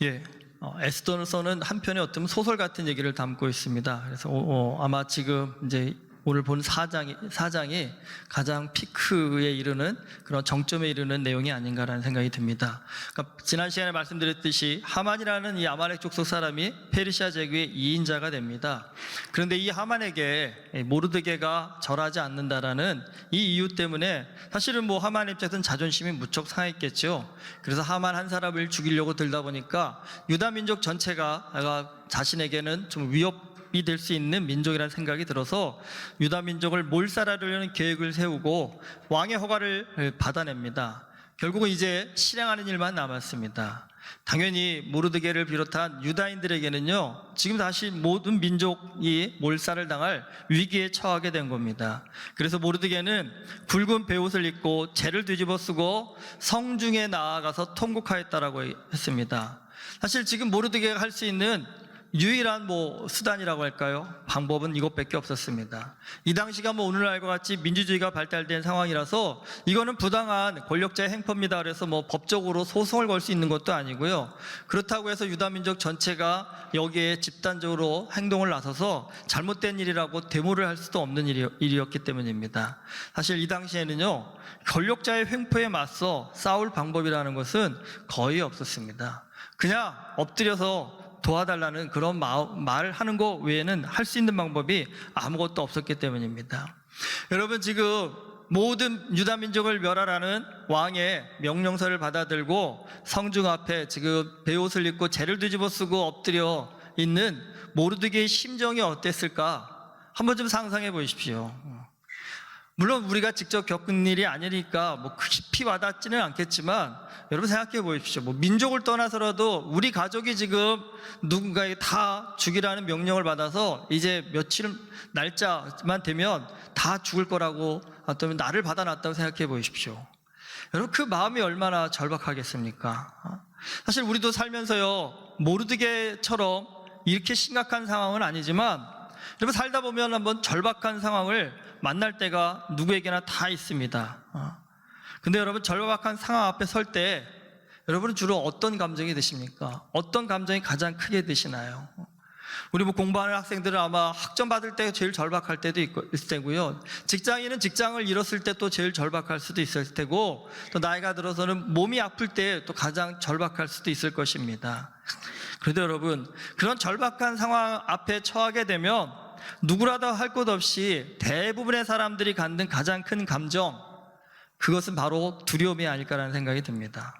예, 에스더서는 한편의 어떤 소설 같은 얘기를 담고 있습니다. 그래서 아마 지금 이제 오늘 본 사장이 가장 피크에 이르는 그런 정점에 이르는 내용이 아닌가라는 생각이 듭니다. 그러니까 지난 시간에 말씀드렸듯이 하만이라는 이 아말렉 족속 사람이 페르시아 제국의 2인자가 됩니다. 그런데 이 하만에게 모르드게가 절하지 않는다라는 이 이유 때문에 사실은 뭐 하만 입장에서는 자존심이 무척 상했겠죠. 그래서 하만 한 사람을 죽이려고 들다 보니까 유다 민족 전체가 자신에게는 좀 위협 될 수 있는 민족이라는 생각이 들어서 유다 민족을 몰살하려는 계획을 세우고 왕의 허가를 받아냅니다. 결국은 이제 실행하는 일만 남았습니다. 당연히 모르드게를 비롯한 유다인들에게는요, 지금 다시 모든 민족이 몰살을 당할 위기에 처하게 된 겁니다. 그래서 모르드게는 굵은 베옷을 입고 재를 뒤집어 쓰고 성중에 나아가서 통곡하였다라고 했습니다. 사실 지금 모르드게가 할 수 있는 유일한 수단이라고 할까요? 방법은 이것밖에 없었습니다. 이 당시가 오늘날과 같이 민주주의가 발달된 상황이라서 이거는 부당한 권력자의 행포입니다. 그래서 법적으로 소송을 걸 수 있는 것도 아니고요. 그렇다고 해서 유다 민족 전체가 여기에 집단적으로 행동을 나서서 잘못된 일이라고 데모를 할 수도 없는 일이었기 때문입니다. 사실 이 당시에는요, 권력자의 횡포에 맞서 싸울 방법이라는 것은 거의 없었습니다. 그냥 엎드려서 도와달라는 그런 말을 하는 것 외에는 할 수 있는 방법이 아무것도 없었기 때문입니다. 여러분, 지금 모든 유다 민족을 멸하라는 왕의 명령서를 받아들고 성중 앞에 지금 베옷을 입고 재를 뒤집어 쓰고 엎드려 있는 모르드게의 심정이 어땠을까? 한번 좀 상상해 보십시오. 물론 우리가 직접 겪은 일이 아니니까 깊이 와닿지는 않겠지만 여러분 생각해 보십시오. 민족을 떠나서라도 우리 가족이 지금 누군가에게 다 죽이라는 명령을 받아서 이제 며칠 날짜만 되면 다 죽을 거라고, 어쩌면 나를 받아놨다고 생각해 보십시오. 여러분, 그 마음이 얼마나 절박하겠습니까? 사실 우리도 살면서요, 모르드게처럼 이렇게 심각한 상황은 아니지만 여러분, 살다 보면 한번 절박한 상황을 만날 때가 누구에게나 다 있습니다. 근데 여러분, 절박한 상황 앞에 설 때 여러분은 주로 어떤 감정이 드십니까? 어떤 감정이 가장 크게 드시나요? 우리 공부하는 학생들은 아마 학점 받을 때 제일 절박할 때도 있을 테고요. 직장인은 직장을 잃었을 때 또 제일 절박할 수도 있을 테고, 또 나이가 들어서는 몸이 아플 때 또 가장 절박할 수도 있을 것입니다. 그래도 여러분, 그런 절박한 상황 앞에 처하게 되면 누구라도 할 것 없이 대부분의 사람들이 갖는 가장 큰 감정, 그것은 바로 두려움이 아닐까라는 생각이 듭니다.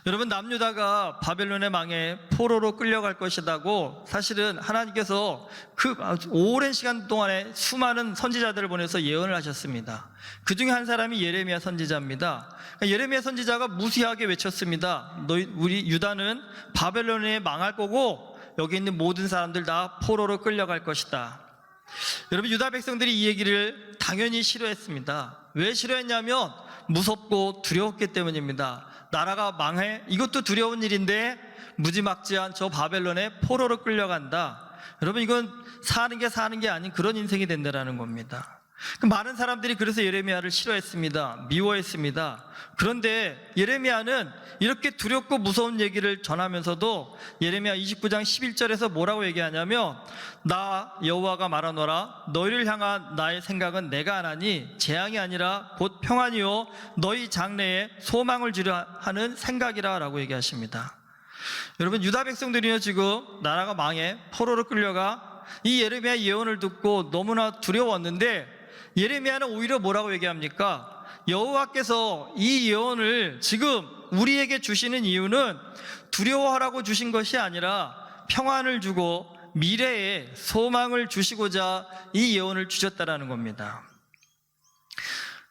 여러분, 남유다가 바벨론의 망에 포로로 끌려갈 것이라고 사실은 하나님께서 그 오랜 시간 동안에 수많은 선지자들을 보내서 예언을 하셨습니다. 그 중에 한 사람이 예레미야 선지자입니다. 예레미야 선지자가 무시하게 외쳤습니다. 우리 유다는 바벨론에 망할 거고 여기 있는 모든 사람들 다 포로로 끌려갈 것이다. 여러분, 유다 백성들이 이 얘기를 당연히 싫어했습니다. 왜 싫어했냐면 무섭고 두려웠기 때문입니다. 나라가 망해? 이것도 두려운 일인데 무지막지한 저 바벨론에 포로로 끌려간다. 여러분, 이건 사는 게 아닌 그런 인생이 된다는 겁니다. 많은 사람들이 그래서 예레미야를 싫어했습니다. 미워했습니다. 그런데 예레미야는 이렇게 두렵고 무서운 얘기를 전하면서도 예레미야 29장 11절에서 뭐라고 얘기하냐면, 나 여호와가 말하노라, 너희를 향한 나의 생각은 내가 하나니 재앙이 아니라 곧 평안이요 너희 장래에 소망을 주려 하는 생각이라 라고 얘기하십니다. 여러분, 유다 백성들이요, 지금 나라가 망해 포로로 끌려가 이 예레미야 예언을 듣고 너무나 두려웠는데, 예레미야는 오히려 뭐라고 얘기합니까? 여호와께서 이 예언을 지금 우리에게 주시는 이유는 두려워하라고 주신 것이 아니라 평안을 주고 미래에 소망을 주시고자 이 예언을 주셨다라는 겁니다.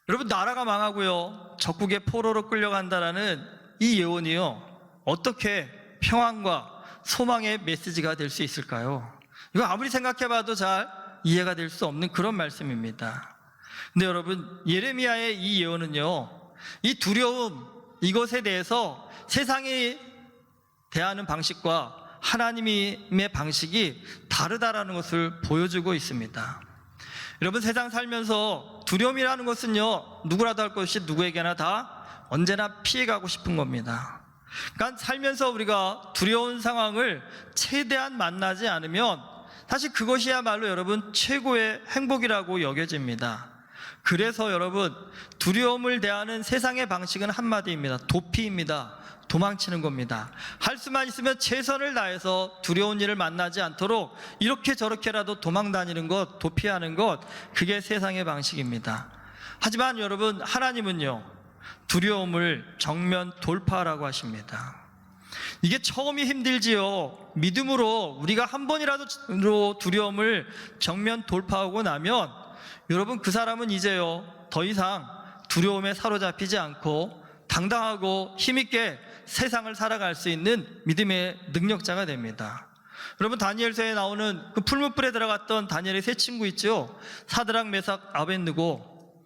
여러분, 나라가 망하고요, 적국의 포로로 끌려간다라는 이 예언이요, 어떻게 평안과 소망의 메시지가 될 수 있을까요? 이거 아무리 생각해봐도 잘 이해가 될 수 없는 그런 말씀입니다. 근데 여러분, 예레미야의 이 예언은요, 이 두려움, 이것에 대해서 세상이 대하는 방식과 하나님의 방식이 다르다라는 것을 보여주고 있습니다. 여러분, 세상 살면서 두려움이라는 것은요, 누구라도 할 것이 누구에게나 다 언제나 피해가고 싶은 겁니다. 그러니까 살면서 우리가 두려운 상황을 최대한 만나지 않으면 사실 그것이야말로 여러분 최고의 행복이라고 여겨집니다. 그래서 여러분, 두려움을 대하는 세상의 방식은 한마디입니다. 도피입니다. 도망치는 겁니다. 할 수만 있으면 최선을 다해서 두려운 일을 만나지 않도록 이렇게 저렇게라도 도망 다니는 것, 도피하는 것, 그게 세상의 방식입니다. 하지만 여러분, 하나님은요, 두려움을 정면 돌파하라고 하십니다. 이게 처음이 힘들지요. 믿음으로 우리가 한 번이라도 두려움을 정면 돌파하고 나면 여러분, 그 사람은 이제요, 더 이상 두려움에 사로잡히지 않고 당당하고 힘있게 세상을 살아갈 수 있는 믿음의 능력자가 됩니다. 여러분, 다니엘서에 나오는 그 풀무불에 들어갔던 다니엘의 세 친구 있죠? 사드락, 메삭, 아벳느고.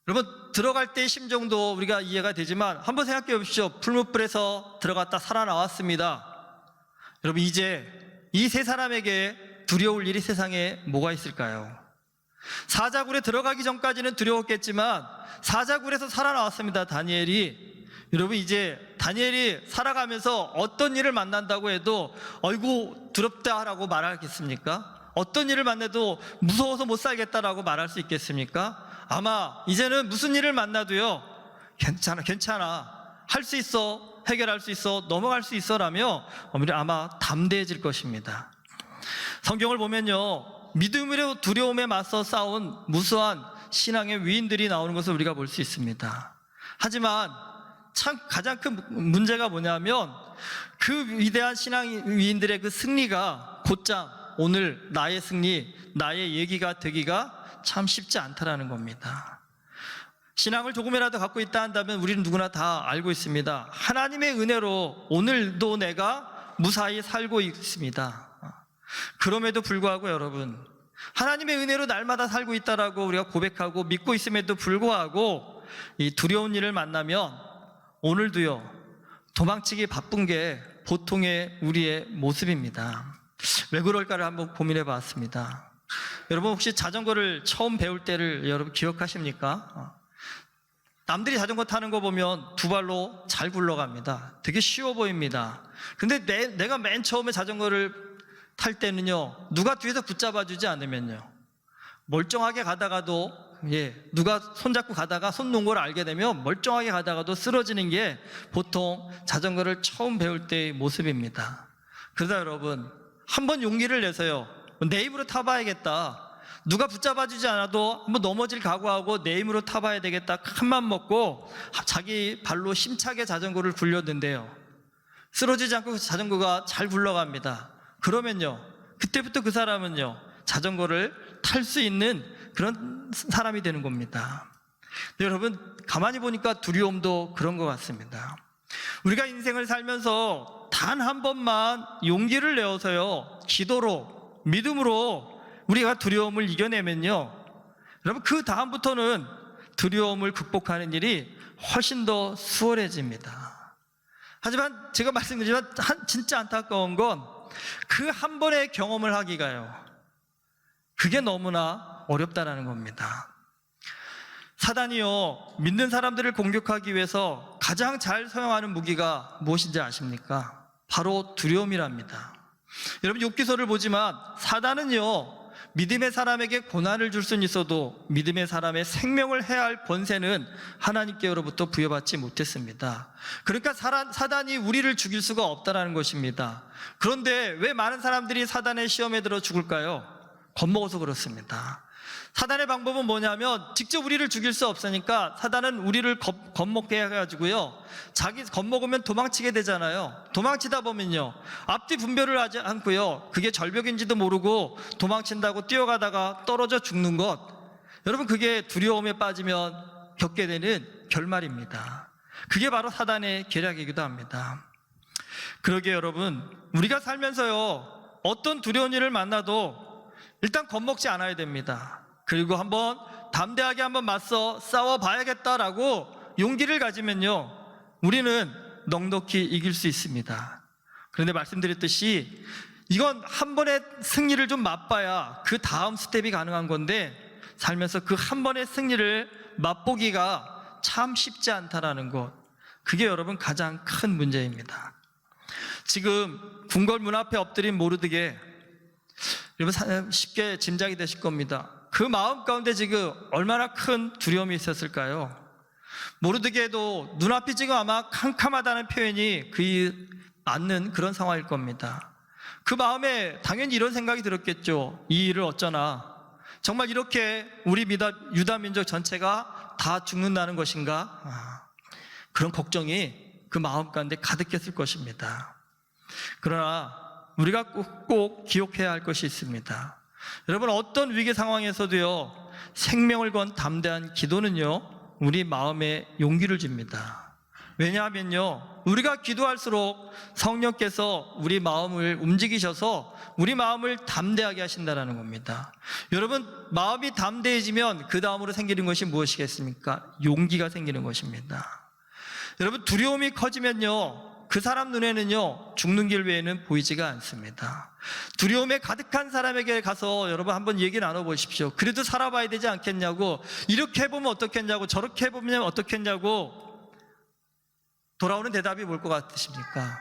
여러분, 들어갈 때의 심정도 우리가 이해가 되지만 한번 생각해 보십시오. 풀무불에서 들어갔다 살아나왔습니다. 여러분, 이제 이 세 사람에게 두려울 일이 세상에 뭐가 있을까요? 사자굴에 들어가기 전까지는 두려웠겠지만 사자굴에서 살아나왔습니다, 다니엘이. 여러분, 이제 다니엘이 살아가면서 어떤 일을 만난다고 해도 어이구 두렵다라고 말하겠습니까? 어떤 일을 만나도 무서워서 못 살겠다라고 말할 수 있겠습니까? 아마 이제는 무슨 일을 만나도요, 괜찮아, 할 수 있어, 해결할 수 있어, 넘어갈 수 있어라며 아마 담대해질 것입니다. 성경을 보면요, 믿음으로 두려움에 맞서 싸운 무수한 신앙의 위인들이 나오는 것을 우리가 볼 수 있습니다. 하지만 참 가장 큰 문제가 뭐냐면 그 위대한 신앙 위인들의 그 승리가 곧장 오늘 나의 승리, 나의 얘기가 되기가 참 쉽지 않다라는 겁니다. 신앙을 조금이라도 갖고 있다 한다면 우리는 누구나 다 알고 있습니다. 하나님의 은혜로 오늘도 내가 무사히 살고 있습니다. 그럼에도 불구하고 여러분, 하나님의 은혜로 날마다 살고 있다라고 우리가 고백하고 믿고 있음에도 불구하고 이 두려운 일을 만나면 오늘도요, 도망치기 바쁜 게 보통의 우리의 모습입니다. 왜 그럴까를 한번 고민해 봤습니다. 여러분, 혹시 자전거를 처음 배울 때를 여러분 기억하십니까? 남들이 자전거 타는 거 보면 두 발로 잘 굴러갑니다. 되게 쉬워 보입니다. 근데 내가 맨 처음에 자전거를 탈 때는요, 누가 뒤에서 붙잡아 주지 않으면요, 멀쩡하게 가다가도, 누가 손잡고 가다가 손 놓은 걸 알게 되면 멀쩡하게 가다가도 쓰러지는 게 보통 자전거를 처음 배울 때의 모습입니다. 그러다 여러분, 한번 용기를 내서요, 내 힘으로 타봐야겠다, 누가 붙잡아 주지 않아도 한번 넘어질 각오하고 내 힘으로 타봐야 되겠다 큰맘 먹고 자기 발로 힘차게 자전거를 굴렸는데요, 쓰러지지 않고 자전거가 잘 굴러갑니다. 그러면요, 그때부터 그 사람은요, 자전거를 탈 수 있는 그런 사람이 되는 겁니다. 여러분, 가만히 보니까 두려움도 그런 것 같습니다. 우리가 인생을 살면서 단 한 번만 용기를 내어서요, 기도로, 믿음으로 우리가 두려움을 이겨내면요, 여러분, 그 다음부터는 두려움을 극복하는 일이 훨씬 더 수월해집니다. 하지만 제가 말씀드리지만 진짜 안타까운 건 그 한 번의 경험을 하기가요, 그게 너무나 어렵다라는 겁니다. 사단이요, 믿는 사람들을 공격하기 위해서 가장 잘 사용하는 무기가 무엇인지 아십니까? 바로 두려움이랍니다. 여러분, 욥기서를 보지만 사단은요, 믿음의 사람에게 고난을 줄 수는 있어도 믿음의 사람의 생명을 해할 권세는 하나님께로부터 부여받지 못했습니다. 그러니까 사단이 우리를 죽일 수가 없다는 것입니다. 그런데 왜 많은 사람들이 사단의 시험에 들어 죽을까요? 겁먹어서 그렇습니다. 사단의 방법은 뭐냐면 직접 우리를 죽일 수 없으니까 사단은 우리를 겁먹게 해가지고요, 자기 겁먹으면 도망치게 되잖아요. 도망치다 보면요, 앞뒤 분별을 하지 않고요, 그게 절벽인지도 모르고 도망친다고 뛰어가다가 떨어져 죽는 것, 여러분, 그게 두려움에 빠지면 겪게 되는 결말입니다. 그게 바로 사단의 계략이기도 합니다. 그러게 여러분, 우리가 살면서요, 어떤 두려운 일을 만나도 일단 겁먹지 않아야 됩니다. 그리고 한번 담대하게 한번 맞서 싸워봐야겠다라고 용기를 가지면요, 우리는 넉넉히 이길 수 있습니다. 그런데 말씀드렸듯이 이건 한 번의 승리를 좀 맛봐야 그 다음 스텝이 가능한 건데, 살면서 그 한 번의 승리를 맛보기가 참 쉽지 않다라는 것, 그게 여러분 가장 큰 문제입니다. 지금 궁궐 문 앞에 엎드린 모르드게, 여러분 쉽게 짐작이 되실 겁니다. 그 마음 가운데 지금 얼마나 큰 두려움이 있었을까요? 모르드게도 눈앞이 지금 아마 캄캄하다는 표현이 맞는 그런 상황일 겁니다. 그 마음에 당연히 이런 생각이 들었겠죠. 이 일을 어쩌나, 정말 이렇게 우리 유다 민족 전체가 다 죽는다는 것인가? 그런 걱정이 그 마음 가운데 가득했을 것입니다. 그러나 우리가 꼭 기억해야 할 것이 있습니다. 여러분, 어떤 위기 상황에서도요, 생명을 건 담대한 기도는요, 우리 마음에 용기를 줍니다. 왜냐하면요, 우리가 기도할수록 성령께서 우리 마음을 움직이셔서 우리 마음을 담대하게 하신다는 겁니다. 여러분, 마음이 담대해지면 그 다음으로 생기는 것이 무엇이겠습니까? 용기가 생기는 것입니다. 여러분, 두려움이 커지면요, 그 사람 눈에는요, 죽는 길 외에는 보이지가 않습니다. 두려움에 가득한 사람에게 가서 여러분 한번 얘기 나눠보십시오. 그래도 살아봐야 되지 않겠냐고, 이렇게 해보면 어떻겠냐고, 저렇게 해보면 어떻겠냐고, 돌아오는 대답이 뭘 것 같으십니까?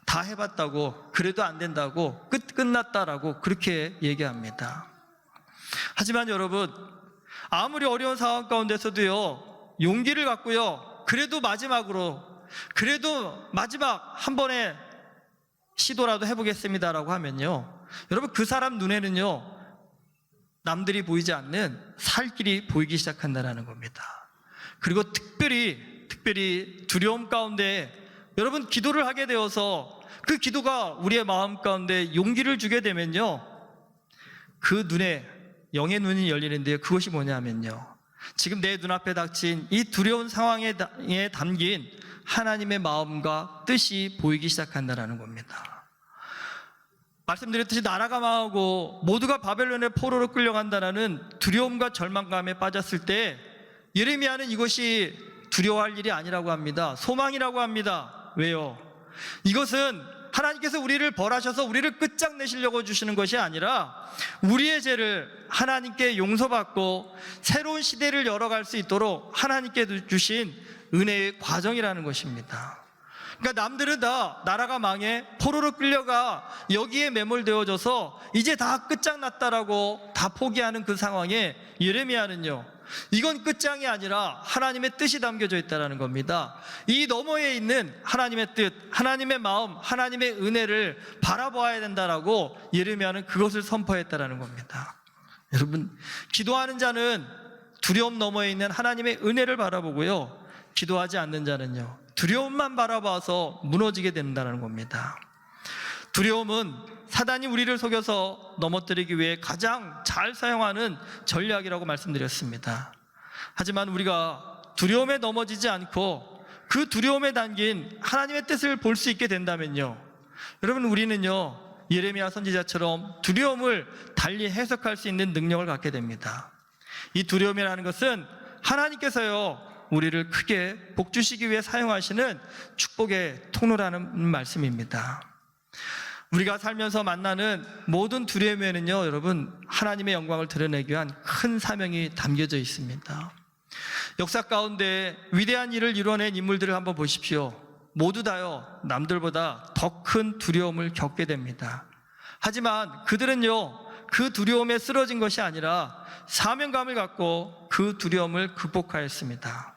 다 해봤다고, 그래도 안 된다고, 끝났다라고 그렇게 얘기합니다. 하지만 여러분, 아무리 어려운 상황 가운데서도요, 용기를 갖고요, 그래도 마지막 한 번의 시도라도 해보겠습니다라고 하면요, 여러분 그 사람 눈에는요, 남들이 보이지 않는 살 길이 보이기 시작한다는 겁니다. 그리고 특별히 두려움 가운데 여러분 기도를 하게 되어서 그 기도가 우리의 마음 가운데 용기를 주게 되면요, 그 눈에 영의 눈이 열리는데요, 그것이 뭐냐면요, 지금 내 눈앞에 닥친 이 두려운 상황에 담긴 하나님의 마음과 뜻이 보이기 시작한다는 겁니다. 말씀드렸듯이 나라가 망하고 모두가 바벨론의 포로로 끌려간다는 두려움과 절망감에 빠졌을 때 예레미야는 이것이 두려워할 일이 아니라고 합니다. 소망이라고 합니다. 왜요? 이것은 하나님께서 우리를 벌하셔서 우리를 끝장내시려고 주시는 것이 아니라 우리의 죄를 하나님께 용서받고 새로운 시대를 열어갈 수 있도록 하나님께 주신 은혜의 과정이라는 것입니다. 그러니까 남들은 다 나라가 망해 포로로 끌려가 여기에 매몰되어져서 이제 다 끝장났다라고 다 포기하는 그 상황에 예레미야는요, 이건 끝장이 아니라 하나님의 뜻이 담겨져 있다는 겁니다. 이 너머에 있는 하나님의 뜻, 하나님의 마음, 하나님의 은혜를 바라보아야 된다라고 예레미야는 그것을 선포했다는 겁니다. 여러분, 기도하는 자는 두려움 너머에 있는 하나님의 은혜를 바라보고요, 기도하지 않는 자는요, 두려움만 바라봐서 무너지게 된다는 겁니다. 두려움은 사단이 우리를 속여서 넘어뜨리기 위해 가장 잘 사용하는 전략이라고 말씀드렸습니다. 하지만 우리가 두려움에 넘어지지 않고 그 두려움에 담긴 하나님의 뜻을 볼 수 있게 된다면요, 여러분, 우리는요, 예레미야 선지자처럼 두려움을 달리 해석할 수 있는 능력을 갖게 됩니다. 이 두려움이라는 것은 하나님께서요, 우리를 크게 복 주시기 위해 사용하시는 축복의 통로라는 말씀입니다. 우리가 살면서 만나는 모든 두려움에는요, 여러분, 하나님의 영광을 드러내기 위한 큰 사명이 담겨져 있습니다. 역사 가운데 위대한 일을 이뤄낸 인물들을 한번 보십시오. 모두 다요, 남들보다 더 큰 두려움을 겪게 됩니다. 하지만 그들은요, 그 두려움에 쓰러진 것이 아니라 사명감을 갖고 그 두려움을 극복하였습니다.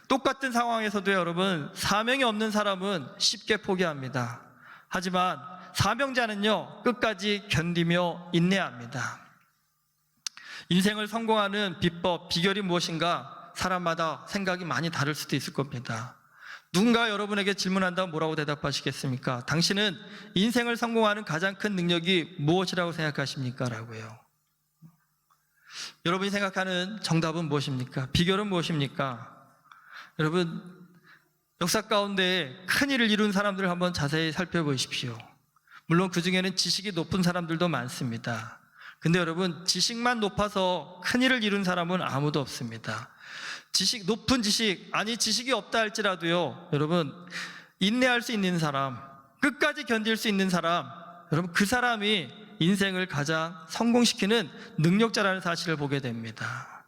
똑같은 상황에서도 여러분, 사명이 없는 사람은 쉽게 포기합니다. 하지만 사명자는요, 끝까지 견디며 인내합니다. 인생을 성공하는 비법, 비결이 무엇인가? 사람마다 생각이 많이 다를 수도 있을 겁니다. 누군가 여러분에게 질문한다면 뭐라고 대답하시겠습니까? 당신은 인생을 성공하는 가장 큰 능력이 무엇이라고 생각하십니까? 라고요. 여러분이 생각하는 정답은 무엇입니까? 비결은 무엇입니까? 여러분, 역사 가운데 큰 일을 이룬 사람들을 한번 자세히 살펴보십시오. 물론 그 중에는 지식이 높은 사람들도 많습니다. 근데 여러분, 지식만 높아서 큰 일을 이룬 사람은 아무도 없습니다. 높은 지식, 아니 지식이 없다 할지라도요, 여러분, 인내할 수 있는 사람, 끝까지 견딜 수 있는 사람, 여러분, 그 사람이 인생을 가장 성공시키는 능력자라는 사실을 보게 됩니다.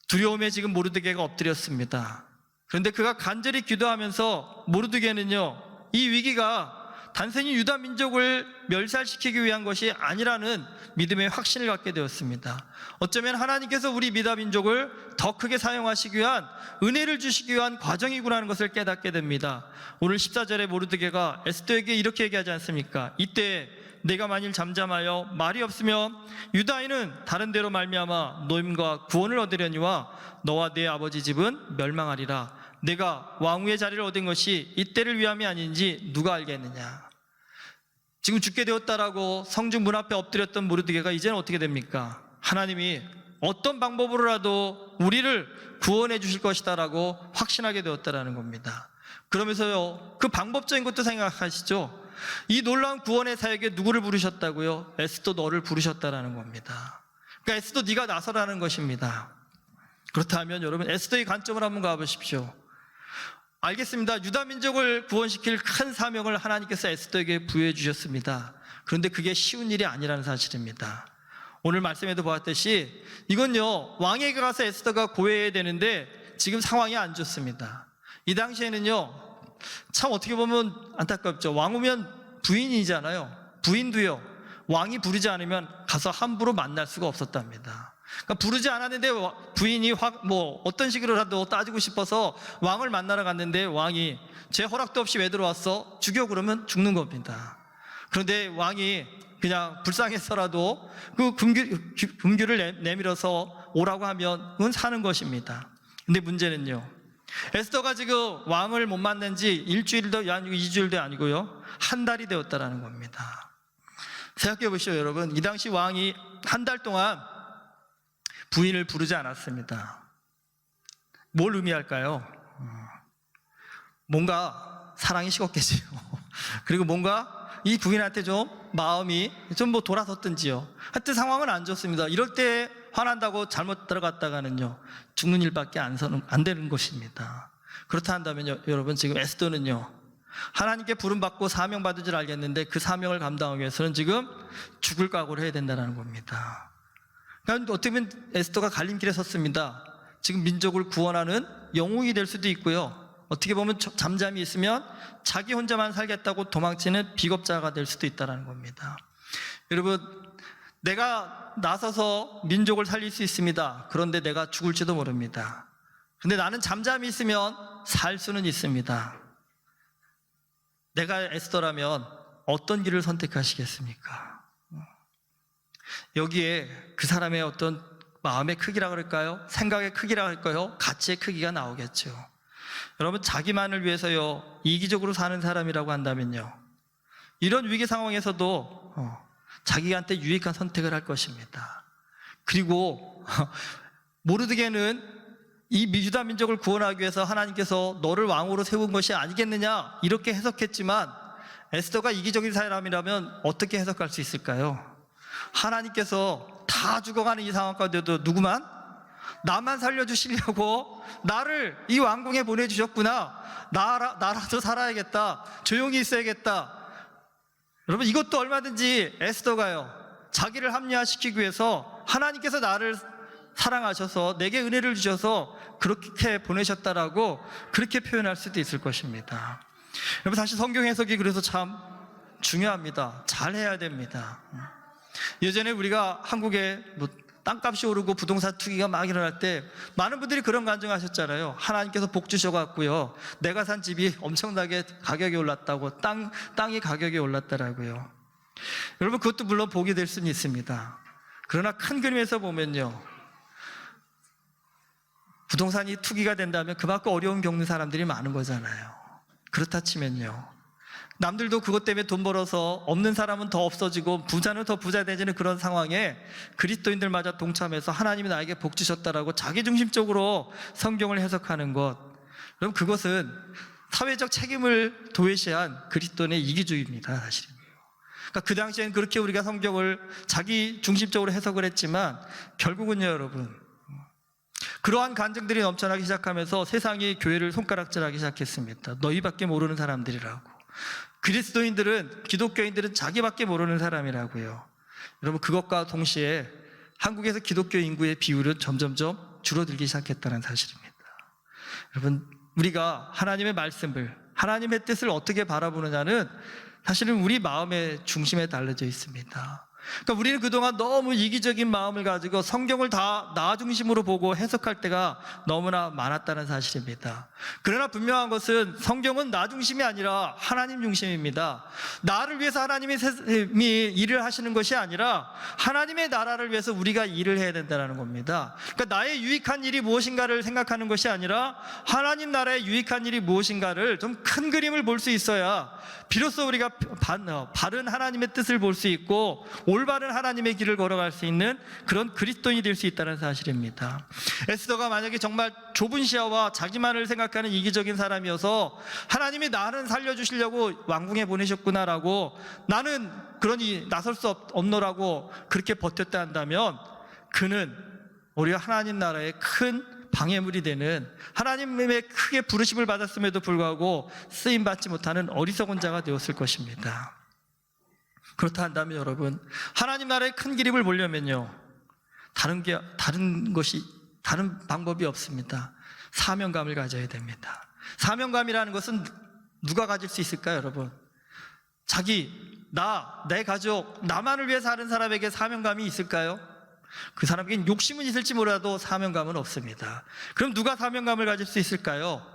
두려움에 지금 모르드게가 엎드렸습니다. 그런데 그가 간절히 기도하면서 모르드게는요, 이 위기가 단순히 유다 민족을 멸살시키기 위한 것이 아니라는 믿음의 확신을 갖게 되었습니다. 어쩌면 하나님께서 우리 유다 민족을 더 크게 사용하시기 위한, 은혜를 주시기 위한 과정이구나 하는 것을 깨닫게 됩니다. 오늘 14절에 모르드게가 에스더에게 이렇게 얘기하지 않습니까? 이때 내가 만일 잠잠하여 말이 없으며 유다인은 다른 데로 말미암아 노임과 구원을 얻으려니와 너와 네 아버지 집은 멸망하리라. 내가 왕후의 자리를 얻은 것이 이때를 위함이 아닌지 누가 알겠느냐. 지금 죽게 되었다라고 성중 문 앞에 엎드렸던 모르드게가 이제는 어떻게 됩니까? 하나님이 어떤 방법으로라도 우리를 구원해 주실 것이다라고 확신하게 되었다라는 겁니다. 그러면서요, 그 방법적인 것도 생각하시죠. 이 놀라운 구원의 사역에 누구를 부르셨다고요? 에스더 너를 부르셨다라는 겁니다. 그러니까 에스더 네가 나서라는 것입니다. 그렇다면 여러분, 에스더의 관점을 한번 가보십시오. 알겠습니다. 유다 민족을 구원시킬 큰 사명을 하나님께서 에스더에게 부여해 주셨습니다. 그런데 그게 쉬운 일이 아니라는 사실입니다. 오늘 말씀에도 보았듯이 이건요, 왕에게 가서 에스더가 고해야 되는데 지금 상황이 안 좋습니다. 이 당시에는요, 참 어떻게 보면 안타깝죠. 왕후면 부인이잖아요. 부인도요, 왕이 부르지 않으면 가서 함부로 만날 수가 없었답니다. 그러니까 부르지 않았는데 부인이 어떤 식으로라도 따지고 싶어서 왕을 만나러 갔는데 왕이 제 허락도 없이 왜 들어왔어? 죽여. 그러면 죽는 겁니다. 그런데 왕이 그냥 불쌍해서라도 그 금규를 내밀어서 오라고 하면 그건 사는 것입니다. 근데 문제는요, 에스더가 지금 왕을 못 만난 지 일주일도 아니고 2주일도 아니고요, 한 달이 되었다라는 겁니다. 생각해 보시죠, 여러분. 이 당시 왕이 한 달 동안 부인을 부르지 않았습니다. 뭘 의미할까요? 뭔가 사랑이 식었겠지요. 그리고 뭔가 이 부인한테 좀 마음이 좀 돌아섰든지요. 하여튼 상황은 안 좋습니다. 이럴 때 화난다고 잘못 들어갔다가는요, 죽는 일밖에 안 되는 것입니다. 그렇다 한다면요, 여러분, 지금 에스더는요, 하나님께 부름받고 사명받은 줄 알겠는데 그 사명을 감당하기 위해서는 지금 죽을 각오를 해야 된다는 겁니다. 그러니까 어떻게 보면 에스더가 갈림길에 섰습니다. 지금 민족을 구원하는 영웅이 될 수도 있고요, 어떻게 보면 잠잠히 있으면 자기 혼자만 살겠다고 도망치는 비겁자가 될 수도 있다는 겁니다. 여러분, 내가 나서서 민족을 살릴 수 있습니다. 그런데 내가 죽을지도 모릅니다. 그런데 나는 잠잠히 있으면 살 수는 있습니다. 내가 에스더라면 어떤 길을 선택하시겠습니까? 여기에 그 사람의 어떤 마음의 크기라 그럴까요? 생각의 크기라 할까요? 가치의 크기가 나오겠죠. 여러분, 자기만을 위해서요, 이기적으로 사는 사람이라고 한다면요, 이런 위기 상황에서도 자기한테 유익한 선택을 할 것입니다. 그리고 모르드게는 이 유다 민족을 구원하기 위해서 하나님께서 너를 왕으로 세운 것이 아니겠느냐, 이렇게 해석했지만 에스더가 이기적인 사람이라면 어떻게 해석할 수 있을까요? 하나님께서 다 죽어가는 이 상황 가운데도 누구만? 나만 살려주시려고 나를 이 왕궁에 보내주셨구나. 나라도 살아야겠다. 조용히 있어야겠다. 여러분, 이것도 얼마든지 에스더가요, 자기를 합리화시키기 위해서 하나님께서 나를 사랑하셔서 내게 은혜를 주셔서 그렇게 보내셨다라고 그렇게 표현할 수도 있을 것입니다. 여러분, 사실 성경 해석이 그래서 참 중요합니다. 잘 해야 됩니다. 예전에 우리가 한국에 땅값이 오르고 부동산 투기가 막 일어날 때 많은 분들이 그런 간증하셨잖아요. 하나님께서 복 주셔갖고요, 내가 산 집이 엄청나게 가격이 올랐다고, 땅이 가격이 올랐더라고요. 여러분, 그것도 물론 복이 될 수는 있습니다. 그러나 큰 그림에서 보면요, 부동산이 투기가 된다면 그만큼 어려움 겪는 사람들이 많은 거잖아요. 그렇다 치면요, 남들도 그것 때문에 돈 벌어서 없는 사람은 더 없어지고 부자는 더 부자 되지는 그런 상황에 그리스도인들마저 동참해서 하나님이 나에게 복 주셨다라고 자기중심적으로 성경을 해석하는 것, 그럼 그것은 사회적 책임을 도외시한 그리스도인의 이기주의입니다, 사실은요. 그러니까 그 당시엔 그렇게 우리가 성경을 자기중심적으로 해석을 했지만 결국은요, 여러분, 그러한 간증들이 넘쳐나기 시작하면서 세상이 교회를 손가락질하기 시작했습니다. 너희밖에 모르는 사람들이라고. 그리스도인들은, 기독교인들은 자기밖에 모르는 사람이라고요. 여러분, 그것과 동시에 한국에서 기독교 인구의 비율은 점점점 줄어들기 시작했다는 사실입니다. 여러분, 우리가 하나님의 말씀을, 하나님의 뜻을 어떻게 바라보느냐는 사실은 우리 마음의 중심에 달려져 있습니다. 그러니까 우리는 그동안 너무 이기적인 마음을 가지고 성경을 다 나 중심으로 보고 해석할 때가 너무나 많았다는 사실입니다. 그러나 분명한 것은 성경은 나 중심이 아니라 하나님 중심입니다. 나를 위해서 하나님이 일을 하시는 것이 아니라 하나님의 나라를 위해서 우리가 일을 해야 된다는 겁니다. 그러니까 나의 유익한 일이 무엇인가를 생각하는 것이 아니라 하나님 나라의 유익한 일이 무엇인가를 좀 큰 그림을 볼 수 있어야 비로소 우리가 바른 하나님의 뜻을 볼 수 있고 올바른 하나님의 길을 걸어갈 수 있는 그런 그리스도인이 될 수 있다는 사실입니다. 에스더가 만약에 정말 좁은 시야와 자기만을 생각하는 이기적인 사람이어서 하나님이 나는 살려주시려고 왕궁에 보내셨구나라고, 나는 그러니 나설 수 없노라고 그렇게 버텼다 한다면 그는 오히려 하나님 나라의 큰 방해물이 되는, 하나님의 크게 부르심을 받았음에도 불구하고 쓰임받지 못하는 어리석은 자가 되었을 것입니다. 그렇다 한다면 여러분, 하나님 나라의 큰 그림을 보려면요, 다른 방법이 없습니다. 사명감을 가져야 됩니다. 사명감이라는 것은 누가 가질 수 있을까요, 여러분? 내 가족, 나만을 위해 사는 사람에게 사명감이 있을까요? 그 사람에게는 욕심은 있을지 몰라도 사명감은 없습니다. 그럼 누가 사명감을 가질 수 있을까요?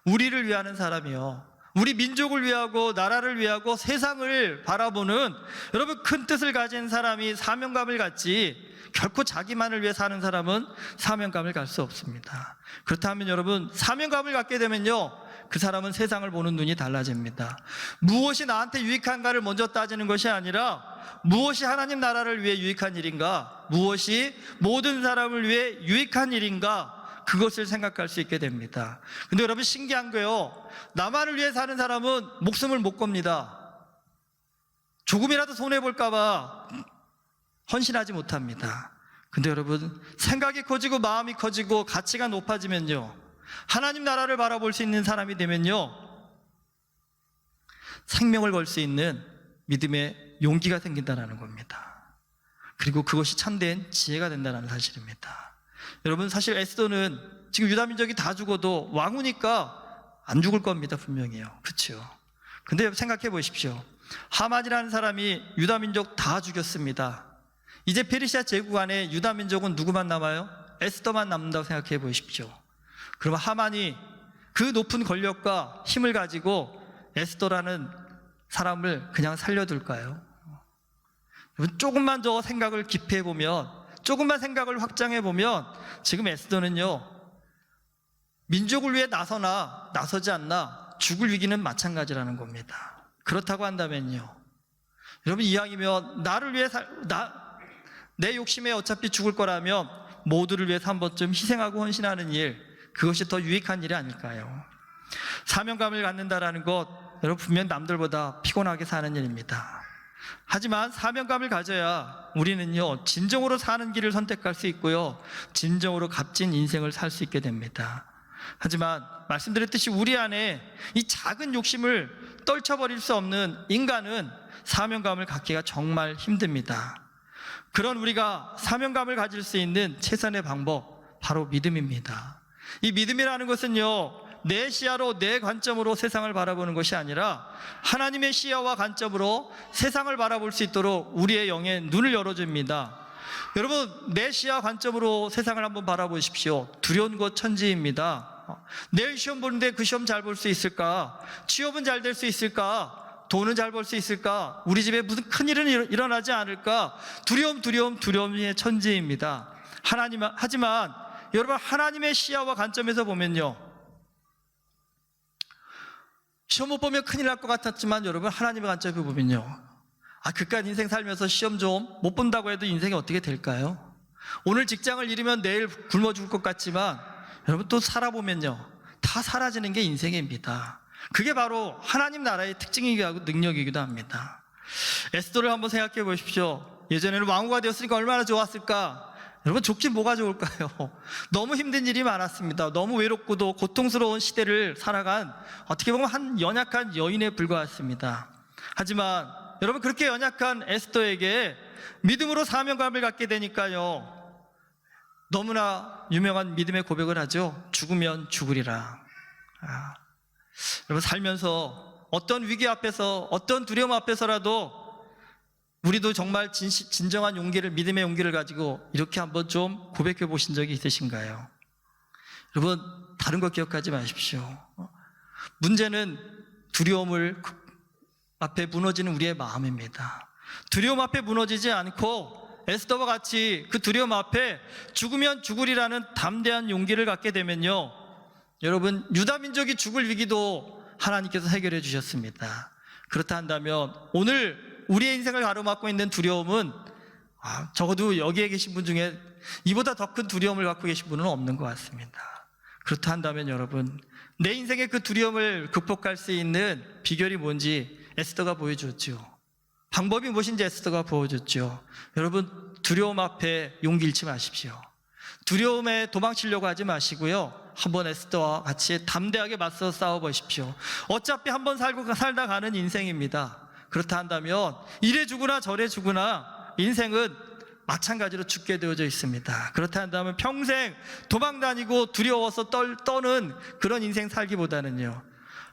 우리를 위하는 사람이요, 우리 민족을 위하고 나라를 위하고 세상을 바라보는, 여러분, 큰 뜻을 가진 사람이 사명감을 갖지, 결코 자기만을 위해 사는 사람은 사명감을 갈 수 없습니다. 그렇다면 여러분, 사명감을 갖게 되면요, 그 사람은 세상을 보는 눈이 달라집니다. 무엇이 나한테 유익한가를 먼저 따지는 것이 아니라 무엇이 하나님 나라를 위해 유익한 일인가, 무엇이 모든 사람을 위해 유익한 일인가, 그것을 생각할 수 있게 됩니다. 근데 여러분, 신기한 거요, 나만을 위해 사는 사람은 목숨을 못 겁니다. 조금이라도 손해볼까 봐 헌신하지 못합니다. 근데 여러분, 생각이 커지고 마음이 커지고 가치가 높아지면요, 하나님 나라를 바라볼 수 있는 사람이 되면요, 생명을 걸 수 있는 믿음의 용기가 생긴다는 겁니다. 그리고 그것이 참된 지혜가 된다는 사실입니다. 여러분, 사실 에스더는 지금 유다민족이 다 죽어도 왕후니까 안 죽을 겁니다. 분명히요. 그렇죠? 근데 생각해 보십시오. 하만이라는 사람이 유다민족 다 죽였습니다. 이제 페르시아 제국 안에 유다민족은 누구만 남아요? 에스더만 남는다고 생각해 보십시오. 그러면 하만이 그 높은 권력과 힘을 가지고 에스더라는 사람을 그냥 살려둘까요? 조금만 더 생각을 깊이 해보면, 조금만 생각을 확장해 보면, 지금 에스더는요, 민족을 위해 나서지 않나 죽을 위기는 마찬가지라는 겁니다. 그렇다고 한다면요, 여러분, 이왕이면 나를 위해 내 욕심에 어차피 죽을 거라면 모두를 위해서 한 번쯤 희생하고 헌신하는 일, 그것이 더 유익한 일이 아닐까요? 사명감을 갖는다라는 것, 여러분, 분명 남들보다 피곤하게 사는 일입니다. 하지만 사명감을 가져야 우리는요, 진정으로 사는 길을 선택할 수 있고요, 진정으로 값진 인생을 살 수 있게 됩니다. 하지만 말씀드렸듯이 우리 안에 이 작은 욕심을 떨쳐버릴 수 없는 인간은 사명감을 갖기가 정말 힘듭니다. 그런 우리가 사명감을 가질 수 있는 최선의 방법, 바로 믿음입니다. 이 믿음이라는 것은요, 내 시야로, 내 관점으로 세상을 바라보는 것이 아니라 하나님의 시야와 관점으로 세상을 바라볼 수 있도록 우리의 영의 눈을 열어줍니다. 여러분, 내 시야 관점으로 세상을 한번 바라보십시오. 두려운 것 천지입니다. 내일 시험 보는데 그 시험 잘 볼 수 있을까? 취업은 잘 될 수 있을까? 돈은 잘 벌 수 있을까? 우리 집에 무슨 큰일은 일어나지 않을까? 두려움의 천지입니다. 하지만 여러분, 하나님의 시야와 관점에서 보면요, 시험 못 보면 큰일 날 것 같았지만 여러분, 하나님의 관점에 보면요, 그깟 인생 살면서 시험 좀 못 본다고 해도 인생이 어떻게 될까요? 오늘 직장을 잃으면 내일 굶어 죽을 것 같지만 여러분, 또 살아보면요, 다 사라지는 게 인생입니다. 그게 바로 하나님 나라의 특징이기도 하고 능력이기도 합니다. 에스더를 한번 생각해 보십시오. 예전에는 왕후가 되었으니까 얼마나 좋았을까? 여러분, 좋긴 뭐가 좋을까요? 너무 힘든 일이 많았습니다. 너무 외롭고도 고통스러운 시대를 살아간, 어떻게 보면 한 연약한 여인에 불과했습니다. 하지만 여러분, 그렇게 연약한 에스더에게 믿음으로 사명감을 갖게 되니까요, 너무나 유명한 믿음의 고백을 하죠. 죽으면 죽으리라. 여러분, 살면서 어떤 위기 앞에서, 어떤 두려움 앞에서라도 우리도 정말 진정한 용기를, 믿음의 용기를 가지고 이렇게 한번 좀 고백해 보신 적이 있으신가요? 여러분, 다른 거 기억하지 마십시오. 문제는 두려움을 앞에 무너지는 우리의 마음입니다. 두려움 앞에 무너지지 않고 에스더와 같이 그 두려움 앞에 죽으면 죽으리라는 담대한 용기를 갖게 되면요, 여러분, 유다 민족이 죽을 위기도 하나님께서 해결해 주셨습니다. 그렇다 한다면 오늘 우리의 인생을 가로막고 있는 두려움은 적어도 여기에 계신 분 중에 이보다 더 큰 두려움을 갖고 계신 분은 없는 것 같습니다. 그렇다 한다면 여러분, 내 인생의 그 두려움을 극복할 수 있는 비결이 뭔지 에스더가 보여줬죠. 방법이 무엇인지 에스더가 보여줬죠. 여러분, 두려움 앞에 용기 잃지 마십시오. 두려움에 도망치려고 하지 마시고요, 한번 에스더와 같이 담대하게 맞서 싸워보십시오. 어차피 한번 살다 가는 인생입니다. 그렇다 한다면 이래 죽으나 저래 죽으나 인생은 마찬가지로 죽게 되어져 있습니다. 그렇다 한다면 평생 도망다니고 두려워서 떠는 그런 인생 살기보다는요,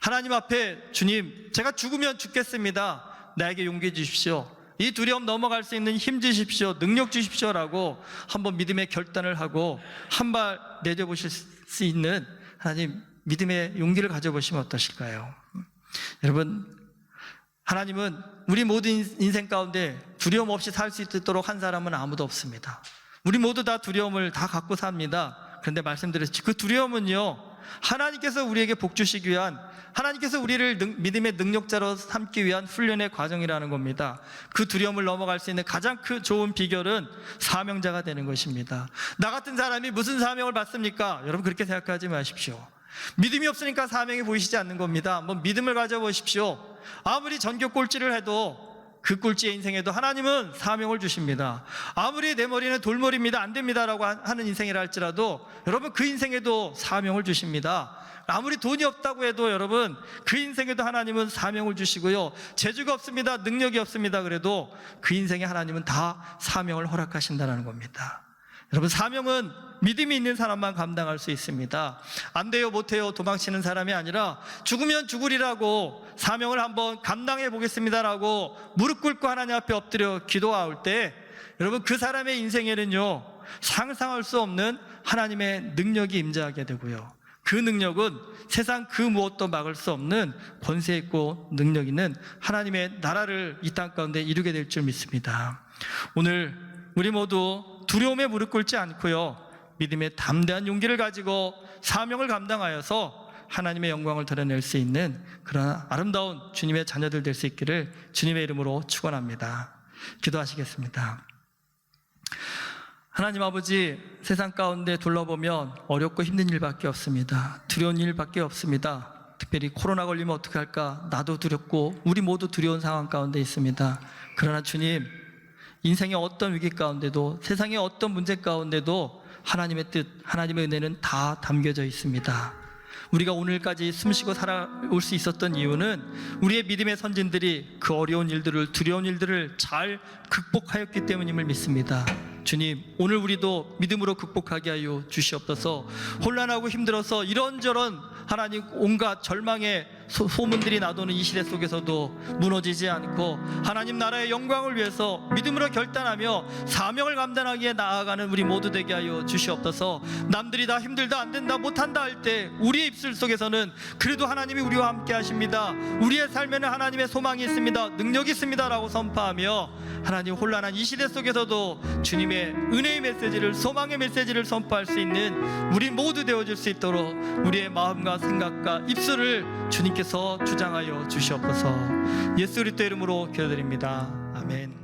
하나님 앞에 주님, 제가 죽으면 죽겠습니다. 나에게 용기 주십시오. 이 두려움 넘어갈 수 있는 힘 주십시오. 능력 주십시오라고 한번 믿음의 결단을 하고 한 발 내려보실 수 있는 하나님 믿음의 용기를 가져보시면 어떠실까요? 여러분, 하나님은 우리 모든 인생 가운데 두려움 없이 살 수 있도록 한 사람은 아무도 없습니다. 우리 모두 다 두려움을 다 갖고 삽니다. 그런데 말씀드렸지, 그 두려움은요, 하나님께서 우리에게 복 주시기 위한, 하나님께서 우리를 믿음의 능력자로 삼기 위한 훈련의 과정이라는 겁니다. 그 두려움을 넘어갈 수 있는 가장 좋은 비결은 사명자가 되는 것입니다. 나 같은 사람이 무슨 사명을 받습니까? 여러분, 그렇게 생각하지 마십시오. 믿음이 없으니까 사명이 보이시지 않는 겁니다. 한번 믿음을 가져보십시오. 아무리 전교 꼴찌를 해도 그 꼴찌의 인생에도 하나님은 사명을 주십니다. 아무리 내 머리는 돌머리입니다, 안 됩니다라고 하는 인생이라 할지라도 여러분, 그 인생에도 사명을 주십니다. 아무리 돈이 없다고 해도 여러분, 그 인생에도 하나님은 사명을 주시고요, 재주가 없습니다, 능력이 없습니다 그래도 그 인생에 하나님은 다 사명을 허락하신다는 겁니다. 여러분, 사명은 믿음이 있는 사람만 감당할 수 있습니다. 안 돼요, 못해요 도망치는 사람이 아니라 죽으면 죽으리라고 사명을 한번 감당해 보겠습니다라고 무릎 꿇고 하나님 앞에 엎드려 기도할 때 여러분, 그 사람의 인생에는요, 상상할 수 없는 하나님의 능력이 임재하게 되고요, 그 능력은 세상 그 무엇도 막을 수 없는 권세 있고 능력 있는 하나님의 나라를 이 땅 가운데 이루게 될 줄 믿습니다. 오늘 우리 모두 두려움에 무릎 꿇지 않고요, 믿음의 담대한 용기를 가지고 사명을 감당하여서 하나님의 영광을 드러낼 수 있는 그런 아름다운 주님의 자녀들 될 수 있기를 주님의 이름으로 축원합니다. 기도하시겠습니다. 하나님 아버지, 세상 가운데 둘러보면 어렵고 힘든 일밖에 없습니다. 두려운 일밖에 없습니다. 특별히 코로나 걸리면 어떻게 할까, 나도 두렵고 우리 모두 두려운 상황 가운데 있습니다. 그러나 주님, 인생의 어떤 위기 가운데도, 세상의 어떤 문제 가운데도 하나님의 뜻, 하나님의 은혜는 다 담겨져 있습니다. 우리가 오늘까지 숨쉬고 살아올 수 있었던 이유는 우리의 믿음의 선진들이 그 어려운 일들을, 두려운 일들을 잘 극복하였기 때문임을 믿습니다. 주님, 오늘 우리도 믿음으로 극복하게 하여 주시옵소서. 혼란하고 힘들어서 이런저런 하나님 온갖 절망의 소문들이 나도는 이 시대 속에서도 무너지지 않고 하나님 나라의 영광을 위해서 믿음으로 결단하며 사명을 감당하기에 나아가는 우리 모두 되게 하여 주시옵소서. 남들이 다 힘들다, 안 된다, 못한다 할 때 우리의 입술 속에서는 그래도 하나님이 우리와 함께 하십니다, 우리의 삶에는 하나님의 소망이 있습니다, 능력이 있습니다 라고 선포하며 하나님, 혼란한 이 시대 속에서도 주님의 은혜의 메시지를, 소망의 메시지를 선포할 수 있는 우리 모두 되어줄 수 있도록 우리의 마음과 생각과 입술을 주님께서 주장하여 주시옵소서. 예수 그리스도의 이름으로 기도드립니다. 아멘.